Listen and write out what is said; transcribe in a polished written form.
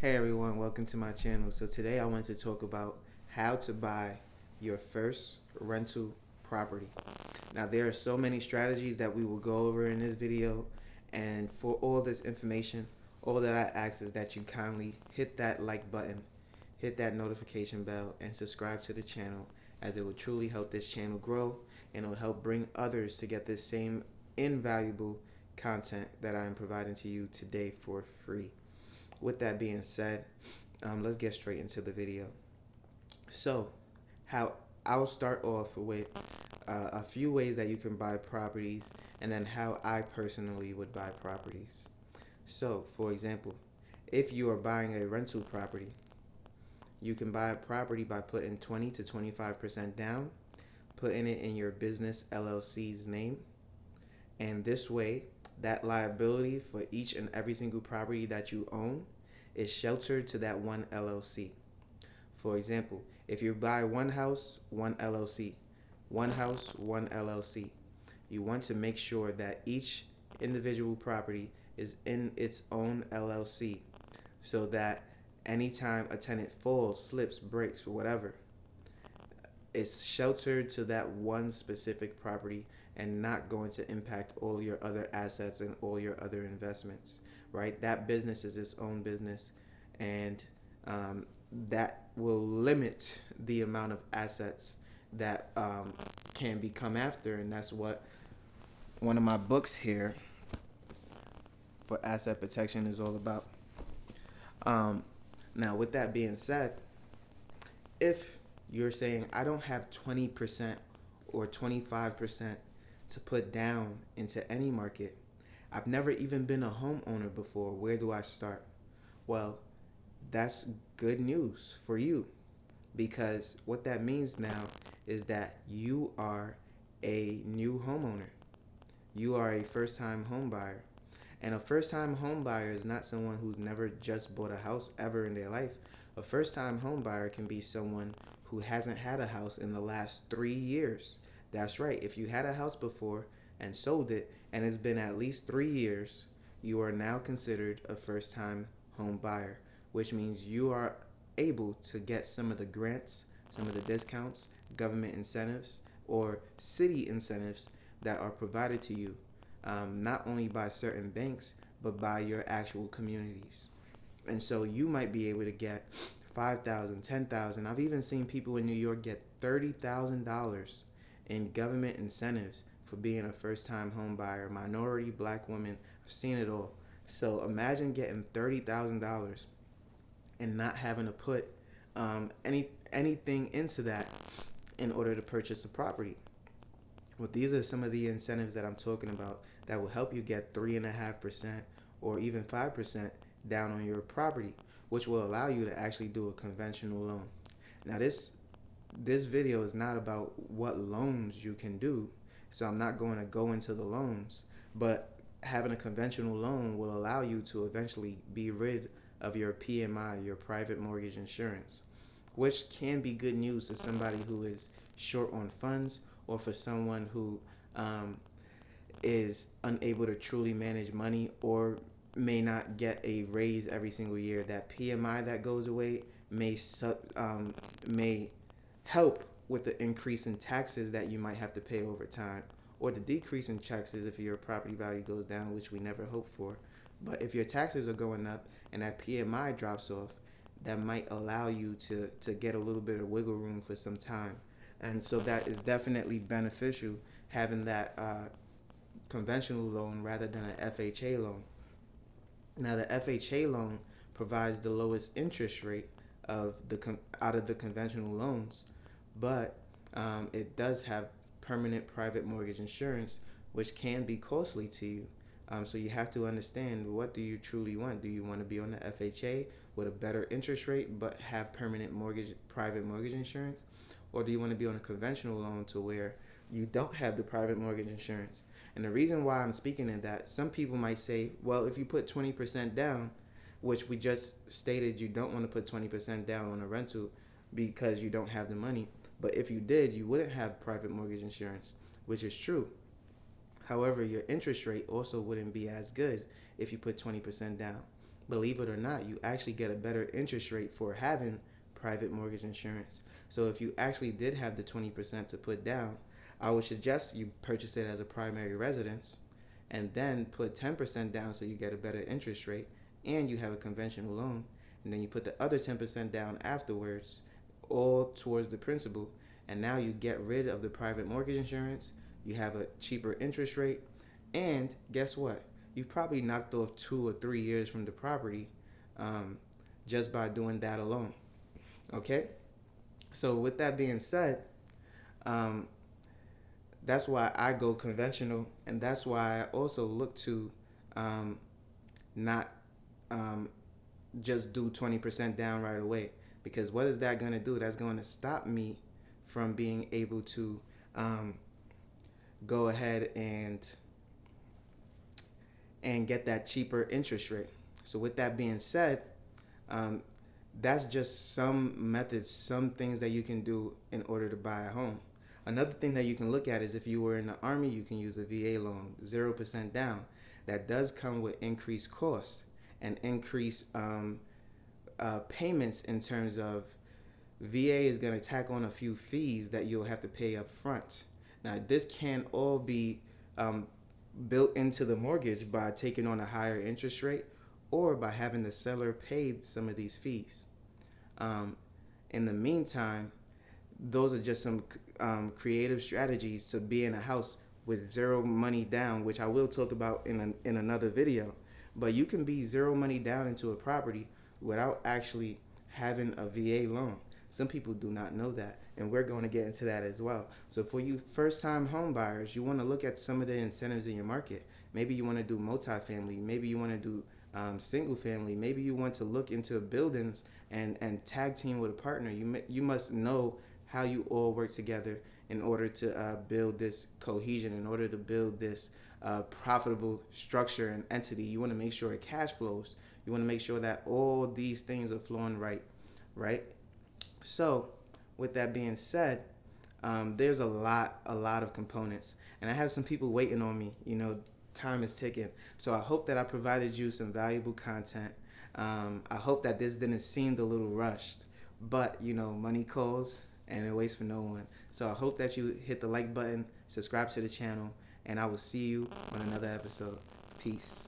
Hey everyone, welcome to my channel. So today I want to talk about how to buy your first rental property. Now there are so many strategies that we will go over in this video, and for all this information, all that I ask is that you kindly hit that like button, hit that notification bell, and subscribe to the channel, as it will truly help this channel grow and it will help bring others to get this same invaluable content that I am providing to you today for free. With that being said, let's get straight into the video. So, how I'll start off with a few ways that you can buy properties, and then how I personally would buy properties. So, for example, if you are buying a rental property, you can buy a property by putting 20 to 25% down, putting it in your business LLC's name, and this way, that liability for each and every single property that you own is sheltered to that one LLC. For example, if you buy one house, one LLC, one house, one LLC, you want to make sure that each individual property is in its own LLC, so that anytime a tenant falls, slips, breaks, or whatever, it's sheltered to that one specific property and not going to impact all your other assets and all your other investments, right? That business is its own business, and that will limit the amount of assets that can become after, and that's what one of my books here for asset protection is all about. Now, with that being said, if you're saying I don't have 20% or 25% to put down into any market, I've never even been a homeowner before, where do I start? Well, that's good news for you, because what that means now is that you are a new homeowner. You are a first-time home buyer. And a first-time home buyer is not someone who's never just bought a house ever in their life. A first-time home buyer can be someone who hasn't had a house in the last 3 years. That's right. If you had a house before and sold it and it's been at least 3 years, you are now considered a first-time home buyer, which means you are able to get some of the grants, some of the discounts, government incentives, or city incentives that are provided to you, not only by certain banks, but by your actual communities. And so you might be able to get 5,000, 10,000. I've even seen people in New York get $30,000 in government incentives for being a first-time home buyer, minority, black women. I've seen it all. So imagine getting $30,000 and not having to put anything into that in order to purchase a property. Well, these are some of the incentives that I'm talking about that will help you get 3.5% or even 5% down on your property, which will allow you to actually do a conventional loan. Now, this video is not about what loans you can do, so I'm not going to go into the loans, but having a conventional loan will allow you to eventually be rid of your PMI, your private mortgage insurance, which can be good news to somebody who is short on funds, or for someone who is unable to truly manage money or may not get a raise every single year. That PMI that goes away may help with the increase in taxes that you might have to pay over time, or the decrease in taxes if your property value goes down, which we never hope for. But if your taxes are going up and that PMI drops off, that might allow you to get a little bit of wiggle room for some time. And so that is definitely beneficial, having that conventional loan rather than an FHA loan. Now, the FHA loan provides the lowest interest rate of out of the conventional loans, but it does have permanent private mortgage insurance, which can be costly to you. So you have to understand, what do you truly want? Do you want to be on the FHA with a better interest rate but have permanent private mortgage insurance? Or do you want to be on a conventional loan to where you don't have the private mortgage insurance? And the reason why I'm speaking in that, some people might say, well, if you put 20% down, which we just stated you don't want to put 20% down on a rental because you don't have the money. But if you did, you wouldn't have private mortgage insurance, which is true. However, your interest rate also wouldn't be as good if you put 20% down. believe it or not, you actually get a better interest rate for having private mortgage insurance. So if you actually did have the 20% to put down, I would suggest you purchase it as a primary residence and then put 10% down so you get a better interest rate and you have a conventional loan. And then you put the other 10% down afterwards, all towards the principal. And now you get rid of the private mortgage insurance, you have a cheaper interest rate, and guess what? You've probably knocked off 2 or 3 years from the property um, just by doing that alone. Okay? So, with that being said, um, that's why I go conventional, and that's why I also look to um, not um, just do 20% down right away. Because what is that going to do? That's going to stop me from being able to um, go ahead and get that cheaper interest rate. So with that being said, um, that's just some methods, some things that you can do in order to buy a home. Another thing that you can look at is if you were in the Army, you can use a VA loan, 0% down. That does come with increased costs and increased payments in terms of VA is going to tack on a few fees that you'll have to pay up front. Now, this can all be um, built into the mortgage by taking on a higher interest rate or by having the seller pay some of these fees. Um, in the meantime, those are just some creative strategies to be in a house with zero money down, which I will talk about in another video. But you can be zero money down into a property without actually having a VA loan. Some people do not know that, and we're going to get into that as well. So for you first-time home buyers, you want to look at some of the incentives in your market. Maybe you want to do multifamily. Maybe you want to do single family. Maybe you want to look into buildings and tag team with a partner. You must know how you all work together in order to build this cohesion, in order to build this profitable structure and entity. You want to make sure it cash flows. You want to make sure that all these things are flowing right? So, with that being said, there's a lot of components, and I have some people waiting on me. Time is ticking. So I hope that I provided you some valuable content. I hope that this didn't seem a little rushed, but money calls and it waits for no one. So I hope that you hit the like button, subscribe to the channel, and I will see you on another episode. Peace.